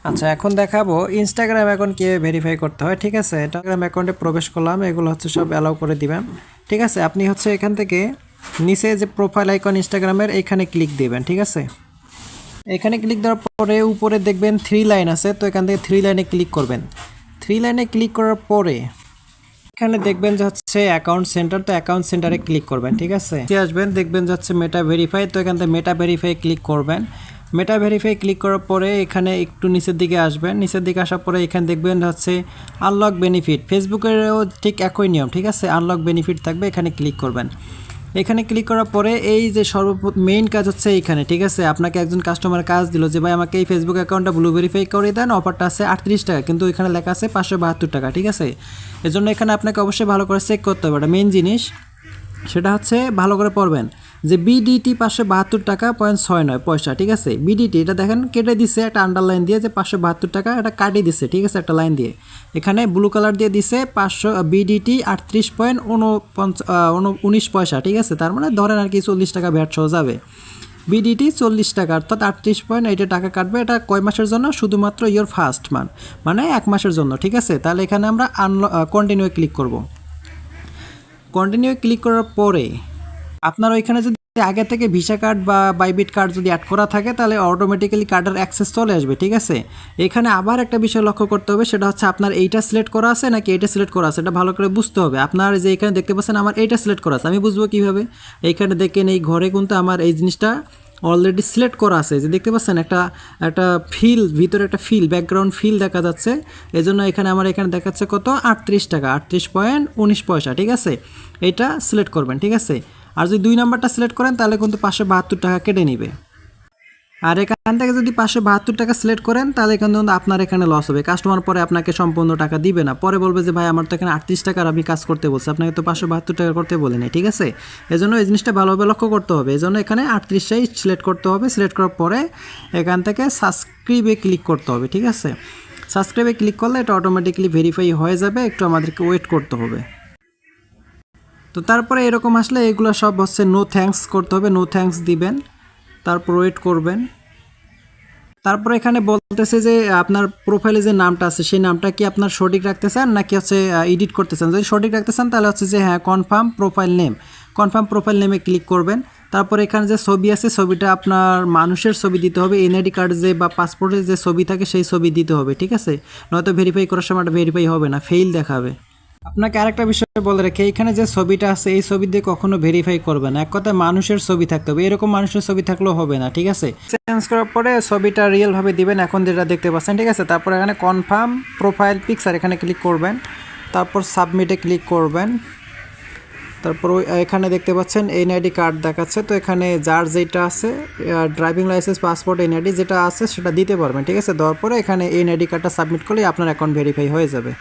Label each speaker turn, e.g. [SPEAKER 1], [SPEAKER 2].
[SPEAKER 1] আচ্ছা, এখন দেখাবো ইনস্টাগ্রাম অ্যাকাউন্ট কীভাবে ভেরিফাই করতে হয়। ঠিক আছে, ইনস্টাগ্রাম অ্যাকাউন্টে প্রবেশ করলাম, এগুলো হচ্ছে সব অ্যালাউ করে দিবেন। ঠিক আছে, আপনি হচ্ছে এখান থেকে নিচে যে প্রোফাইল আইকন ইনস্টাগ্রামের এইখানে ক্লিক দিবেন। ঠিক আছে, এখানে ক্লিক দেওয়ার পরে উপরে দেখবেন 3 লাইন আছে, তো এখান থেকে 3 লাইনে ক্লিক করবেন। 3 লাইনে ক্লিক করার পরে এখানে দেখবেন যে হচ্ছে অ্যাকাউন্ট সেন্টার, তো অ্যাকাউন্ট সেন্টারে ক্লিক করবেন। ঠিক আছে, আসবেন দেখবেন যে হচ্ছে মেটা ভেরিফাই, তো এখান থেকে মেটা ভেরিফাই ক্লিক করবেন। মেটা ভেরিফাই ক্লিক করার পরে এখানে একটু নিচের দিকে আসবেন। নিচের দিকে আসার পরে এখানে দেখবেন হচ্ছে আনলক বেনিফিট, ফেসবুকেরও ঠিক একই নিয়ম। ঠিক আছে, আনলক বেনিফিট থাকবে, এখানে ক্লিক করবেন। এখানে ক্লিক করার পরে এই যে মেইন কাজ হচ্ছে এইখানে। ঠিক আছে, আপনাকে একজন কাস্টমার কাজ দিল যে ভাই আমাকে এই ফেসবুক অ্যাকাউন্টটা ব্লু ভেরিফাই করে দেন, অফারটা আছে 38 টাকা, কিন্তু এখানে লেখা আছে 572 টাকা। ঠিক আছে, এজন্য এখানে আপনাকে অবশ্যই ভালো করে চেক করতে হবে। এটা মেইন জিনিস, সেটা হচ্ছে ভালো করে পড়বেন যে বিডিটি 572 টাকা 0.69 পয়সা। ঠিক আছে, বিডিটি এটা দেখেন কেটে দিছে একটা আন্ডারলাইন দিয়ে, যে 572 টাকা এটা কাটিয়ে দিছে। ঠিক আছে, একটা লাইন দিয়ে এখানে ব্লু কালার দিয়ে দিছে 500 বিডিটি 38.19 পয়সা। ঠিক আছে, তার মানে ধরেন আর কি 40 টাকা ভ্যাট সহ যাবে। বিডিটি 40 টাকা অর্থাৎ 38.8 টাকা কাটবে। এটা কয় মাসের জন্য? শুধুমাত্র ইয়োর ফার্স্ট মান্থ, মানে 1 মাসের জন্য। ঠিক আছে, তাহলে এখানে আমরা কন্টিনিউ ক্লিক করব। কন্টিনিউ ক্লিক করার পরে আপনার ওইখানে যদি আগে থেকে ভিসা কার্ড বা বাইবিট কার্ড যদি অ্যাড করা থাকে তাহলে অটোমেটিক্যালি কার্ডের অ্যাক্সেস চলে আসবে। ঠিক আছে, এখানে আবার একটা বিষয় লক্ষ্য করতে হবে, সেটা হচ্ছে আপনার এইটা সিলেক্ট করা আছে নাকি এইটা সিলেক্ট করা আছে, এটা ভালো করে বুঝতে হবে। আপনার যে এখানে দেখতে পাচ্ছেন আমার এইটা সিলেক্ট করা আছে, আমি বুঝবো কীভাবে? এইখানে দেখেন এই ঘরে কিন্তু আমার এই জিনিসটা অলরেডি সিলেক্ট করা আছে, যে দেখতে পাচ্ছেন একটা ফিল, ভিতরে একটা ফিল, ব্যাকগ্রাউন্ড ফিল দেখা যাচ্ছে। এই জন্য এখানে আমার এখানে দেখাচ্ছে কত 38 টাকা 38.19 পয়সা। ঠিক আছে, এটা সিলেক্ট করবেন। ঠিক আছে, আর যদি 2 নাম্বারটা সিলেক্ট করেন তাহলে কিন্তু 572 টাকা কেটে নেবে। আর এখান থেকে যদি 572 টাকা সিলেক্ট করেন তাহলে কিন্তু আপনার এখানে লস হবে। কাস্টমার পরে আপনাকে সম্পূর্ণ টাকা দিবে না, পরে বলবে যে ভাই আমার তো এখানে 38 টাকার আমি কাজ করতে বলছি, আপনাকে তো 572 টাকা করতে বলি না। ঠিক আছে, এজন্য এই জিনিসটা ভালোভাবে লক্ষ্য করতে হবে। এজন্য এখানে 38টাই সিলেক্ট করতে হবে। সিলেক্ট করার পরে এখান থেকে সাবস্ক্রাইবে ক্লিক করতে হবে। ঠিক আছে, সাবস্ক্রাইবে ক্লিক করলে এটা অটোমেটিক্যালি ভেরিফাই হয়ে যাবে, একটু আমাদেরকে ওয়েট করতে হবে। তো তারপরে এরকম আসলে এগুলো সব হচ্ছে নো থ্যাঙ্কস করতে হবে, নো থ্যাঙ্কস দিবেন, তারপর ওয়েট করবেন। তারপর এখানে বলতেছে যে আপনার প্রোফাইলে যে নামটা আছে সেই নামটা কি আপনার সঠিক রাখতে চান নাকি হচ্ছে এডিট করতে চান। যদি সঠিক রাখতে চান তাহলে হচ্ছে যে হ্যাঁ confirm profile name, confirm profile নেমে ক্লিক করবেন। তারপর এখানে যে ছবি আছে ছবিটা আপনার মানুষের ছবি দিতে হবে, এনআইডি কার্ড যে বা পাসপোর্টের যে ছবি থাকে সেই ছবি দিতে হবে। ঠিক আছে, নয়তো ভেরিফাই করার সময় ভেরিফাই হবে না, ফেইল দেখাবে। আপনাকে আরেকটা বিষয় বলে রাখি, এখানে যে ছবিটা আছে এই ছবি দিয়ে কখনো ভেরিফাই করবে না, এক কথায় মানুষের ছবি থাকতে হবে, এরকম মানুষের ছবি থাকলেও হবে না। ঠিক আছে, চেঞ্জ করার পরে ছবিটা রিয়েল ভাবে দিবেন, এখন যেটা দেখতে পাচ্ছেন। ঠিক আছে, তারপর এখানে কনফার্ম প্রোফাইল পিকচার এখানে ক্লিক করবেন, তারপর সাবমিটে ক্লিক করবেন। তারপর এখানে দেখতে পাচ্ছেন এনআইডি কার্ড দেখাচ্ছে, তো এখানে যার যেটা আছে ড্রাইভিং লাইসেন্স, পাসপোর্ট, এনআইডি যেটা আছে সেটা দিতে পারবেন। ঠিক আছে, দেওয়ার পরে এখানে এনআইডি কার্ডটা সাবমিট করলে আপনার অ্যাকাউন্ট ভেরিফাই হয়ে যাবে।